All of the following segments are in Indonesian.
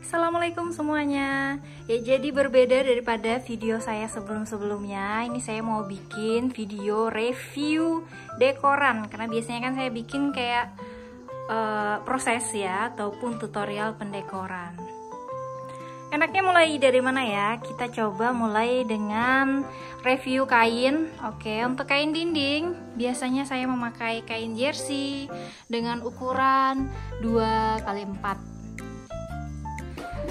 Assalamualaikum semuanya. Ya, jadi berbeda daripada video saya sebelum-sebelumnya. Ini saya mau bikin video review dekoran, karena biasanya kan saya bikin kayak proses ya, ataupun tutorial pendekoran. Enaknya mulai dari mana ya? Kita coba mulai dengan review kain. Oke, untuk kain dinding biasanya saya memakai kain jersey dengan ukuran 2x4.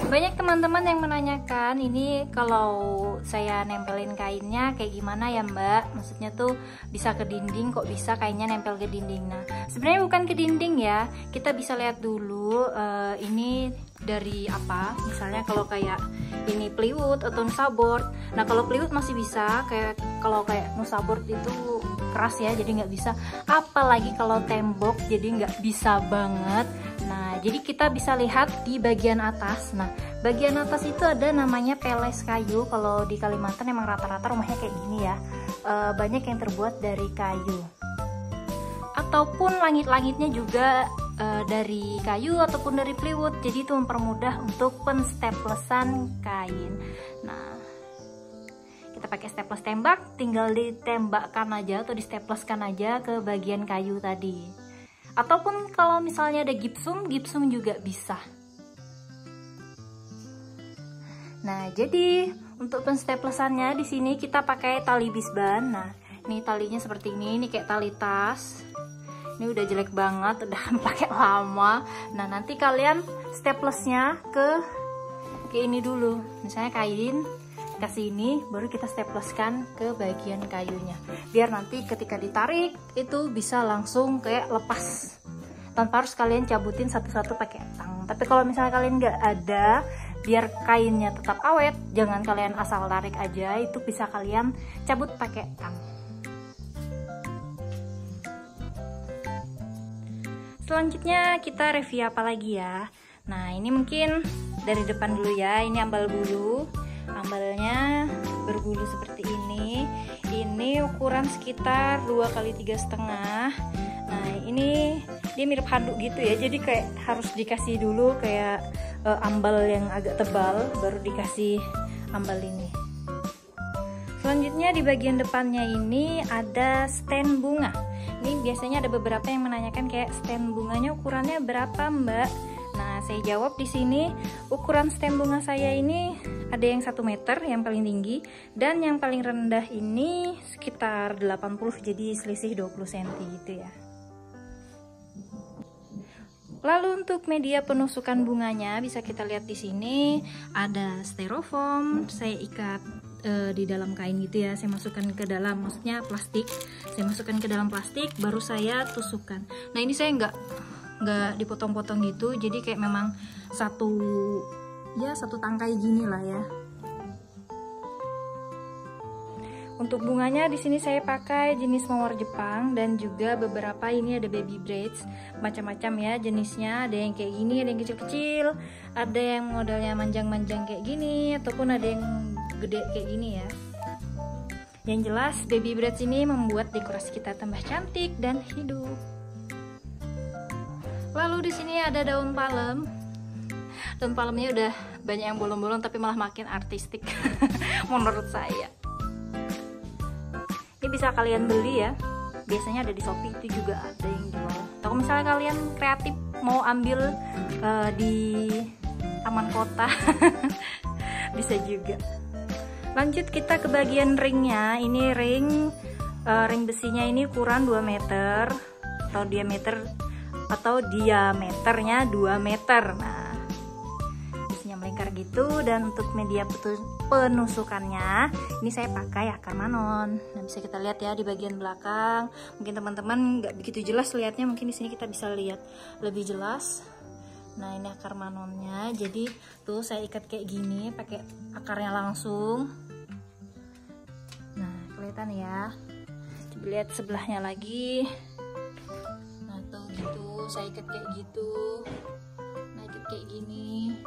Banyak teman-teman yang menanyakan ini kalau saya nempelin kainnya kayak gimana ya Mbak? Maksudnya tuh bisa ke dinding, kok bisa kainnya nempel ke dinding? Nah, sebenarnya bukan ke dinding ya. Kita bisa lihat dulu ini dari apa. Misalnya kalau kayak ini plywood atau nusa board. Nah, kalau plywood masih bisa, kalau kayak nusa board itu keras ya, jadi nggak bisa. Apalagi kalau tembok, jadi nggak bisa banget. Nah, jadi kita bisa lihat di bagian atas. Nah, bagian atas itu ada namanya peles kayu. Kalau di Kalimantan emang rata-rata rumahnya kayak gini ya. Banyak yang terbuat dari kayu. Ataupun langit-langitnya juga dari kayu ataupun dari plywood. Jadi itu mempermudah untuk penstaplesan kain. Nah, kita pakai staples tembak, tinggal ditembakkan aja atau distapleskan aja ke bagian kayu tadi. Ataupun kalau misalnya ada gipsum juga bisa. Nah, jadi untuk penstaplesannya di sini kita pakai tali bisban. Nah, ini talinya seperti ini kayak tali tas. Ini udah jelek banget, udah pakai lama. Nah, nanti kalian staplesnya ke ini dulu. Misalnya kain ke sini, baru kita stapleskan ke bagian kayunya. Biar nanti ketika ditarik itu bisa langsung kayak lepas, tanpa harus kalian cabutin satu-satu pakai tang. Tapi kalau misalnya kalian nggak ada, biar kainnya tetap awet, jangan kalian asal tarik aja, itu bisa kalian cabut pakai tang. Selanjutnya kita review apa lagi ya? Nah, ini mungkin dari depan dulu ya. Ini ambal bulu. Ambalnya berbulu seperti ini. Ini ukuran sekitar 2x3,5. Nah, ini dia mirip handuk gitu ya. Jadi kayak harus dikasih dulu kayak ambal yang agak tebal, baru dikasih ambal ini. Selanjutnya di bagian depannya ini ada stand bunga. Ini biasanya ada beberapa yang menanyakan kayak stand bunganya ukurannya berapa Mbak? Nah, saya jawab di sini ukuran stand bunga saya ini ada yang 1 meter yang paling tinggi, dan yang paling rendah ini sekitar 80, jadi selisih 20 cm gitu ya. Lalu untuk media penusukan bunganya bisa kita lihat di sini ada styrofoam. Saya ikat di dalam kain gitu ya. Saya masukkan ke dalam, maksudnya plastik. Saya masukkan ke dalam plastik, baru saya tusukkan. Nah, ini saya nggak dipotong-potong gitu, jadi kayak memang satu tangkai gini lah ya. Untuk bunganya di sini saya pakai jenis mawar Jepang, dan juga beberapa ini ada baby braids, macam-macam ya jenisnya. Ada yang kayak gini, ada yang kecil-kecil, ada yang modelnya manjang-manjang kayak gini, ataupun ada yang gede kayak gini ya. Yang jelas baby braids ini membuat dekorasi kita tambah cantik dan hidup. Lalu di sini ada daun palem. Daun palemnya udah banyak yang bolong-bolong, tapi malah makin artistik menurut saya. Ini bisa kalian beli ya. Biasanya ada di Shopee, itu juga ada yang jual. Atau misalnya kalian kreatif mau ambil di taman kota bisa juga. Lanjut kita ke bagian ringnya. Ini ring besinya ini ukuran 2 meter atau diameternya 2 meter. Nah, besinya melingkar gitu. Dan untuk media penusukannya ini saya pakai akar manon. Nah, bisa kita lihat ya di bagian belakang. Mungkin teman-teman nggak begitu jelas lihatnya, mungkin di sini kita bisa lihat lebih jelas. Nah, ini akar manonnya. Jadi tuh saya ikat kayak gini, pakai akarnya langsung. Nah, kelihatan ya. Coba lihat sebelahnya lagi. Nah, tuh gitu, saya ikat kayak gitu. Nah, ikat kayak gini.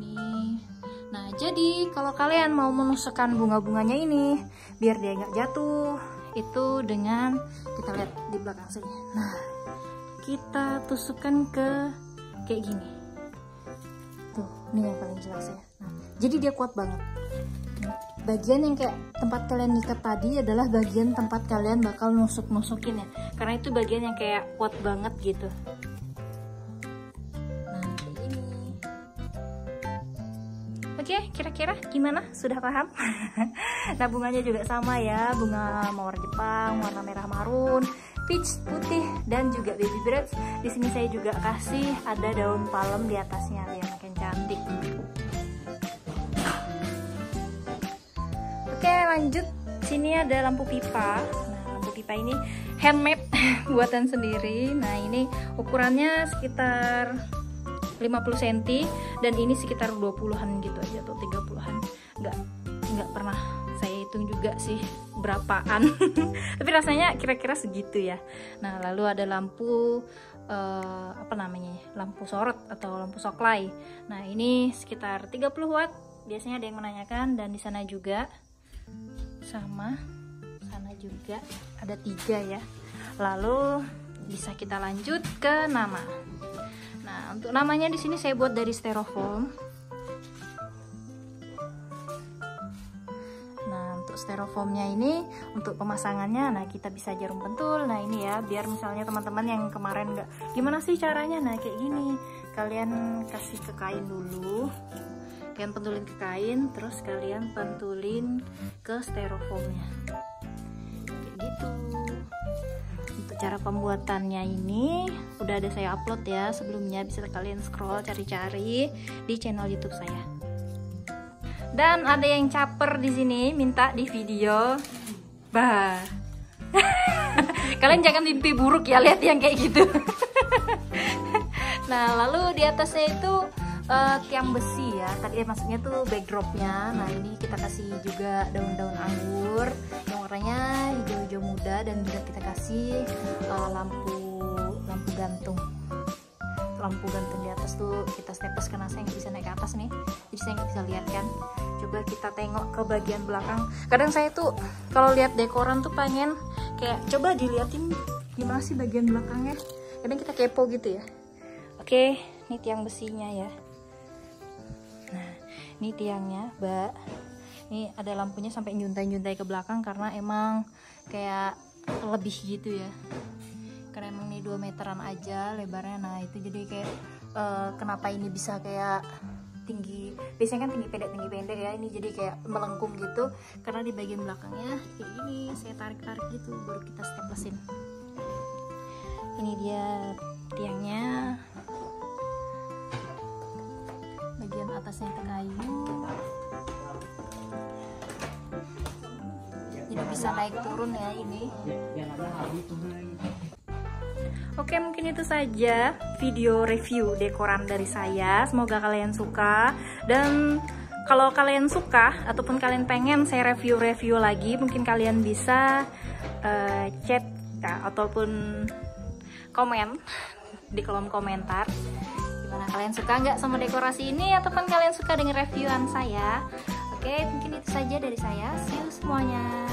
Nih. Nah, jadi kalau kalian mau menusukkan bunga-bunganya ini biar dia nggak jatuh, itu dengan kita lihat di belakang sini. Nah, kita tusukkan ke kayak gini tuh. Ini yang paling jelas ya. Nah, jadi dia kuat banget. Bagian yang kayak tempat kalian ngikat tadi adalah bagian tempat kalian bakal nusuk-nusukin ya, karena itu bagian yang kayak kuat banget gitu. Nah, kayak ini. Oke, kira-kira gimana? Sudah paham? Nah, bunganya juga sama ya, bunga mawar Jepang, warna merah marun, peach putih, dan juga baby birds. Di sini saya juga kasih ada daun palem di atasnya, yang makin cantik. Oke, lanjut. Sini ada lampu pipa. Nah, lampu pipa ini handmade buatan sendiri. Nah, ini ukurannya sekitar 50 cm dan ini sekitar 20-an gitu aja tuh, 30-an. Nggak pernah saya hitung juga sih berapaan. Tapi rasanya kira-kira segitu ya. Nah, lalu ada lampu apa namanya? Lampu sorot atau lampu soklay. Nah, ini sekitar 30 watt. Biasanya ada yang menanyakan, dan di sana juga sama, sana juga ada 3 ya. Lalu bisa kita lanjut ke nama. Nah, untuk namanya di sini saya buat dari styrofoam. Nah, untuk styrofoamnya ini untuk pemasangannya, nah kita bisa jarum pentul. Nah, ini ya, biar misalnya teman-teman yang kemarin nggak gimana sih caranya, nah kayak gini, kalian kasih ke kain dulu. Kalian pentulin ke kain, terus kalian pentulin ke styrofoamnya kayak gitu. Untuk cara pembuatannya ini udah ada saya upload ya sebelumnya, bisa kalian scroll cari-cari di channel YouTube saya. Dan ada yang caper di sini minta di video, bah. Kalian jangan mimpi buruk ya lihat yang kayak gitu. Nah, lalu di atasnya itu tiang besi ya, tadi maksudnya tuh backdropnya. Nah, ini kita kasih juga daun-daun anggur yang warnanya hijau-hijau muda, dan juga kita kasih lampu gantung di atas tuh kita staples, karena saya nggak bisa naik ke atas nih, jadi saya nggak bisa lihat kan. Coba kita tengok ke bagian belakang. Kadang saya tuh kalau lihat dekoran tuh pengen kayak coba diliatin gimana sih bagian belakangnya, kadang kita kepo gitu ya. Oke, ini tiang besinya ya. Nah, ini tiangnya, Mbak. Ini ada lampunya sampai nyuntai-nyuntai ke belakang karena emang kayak lebih gitu ya. Karena emang ini 2 meteran aja lebarnya. Nah, itu jadi kayak kenapa ini bisa kayak tinggi. Biasanya kan tinggi pendek ya. Ini jadi kayak melengkung gitu karena di bagian belakangnya kayak gini. Saya tarik-tarik gitu baru kita staplesin. Ini dia tiangnya. Bagian atasnya itu kayu, jadi bisa naik turun ya ini. Oke, mungkin itu saja video review dekoran dari saya. Semoga kalian suka, dan kalau kalian suka ataupun kalian pengen saya review lagi, mungkin kalian bisa chat ataupun komen di kolom komentar. Gimana, kalian suka nggak sama dekorasi ini, ataupun kalian suka dengan reviewan saya? Oke, mungkin itu saja dari saya. See you semuanya.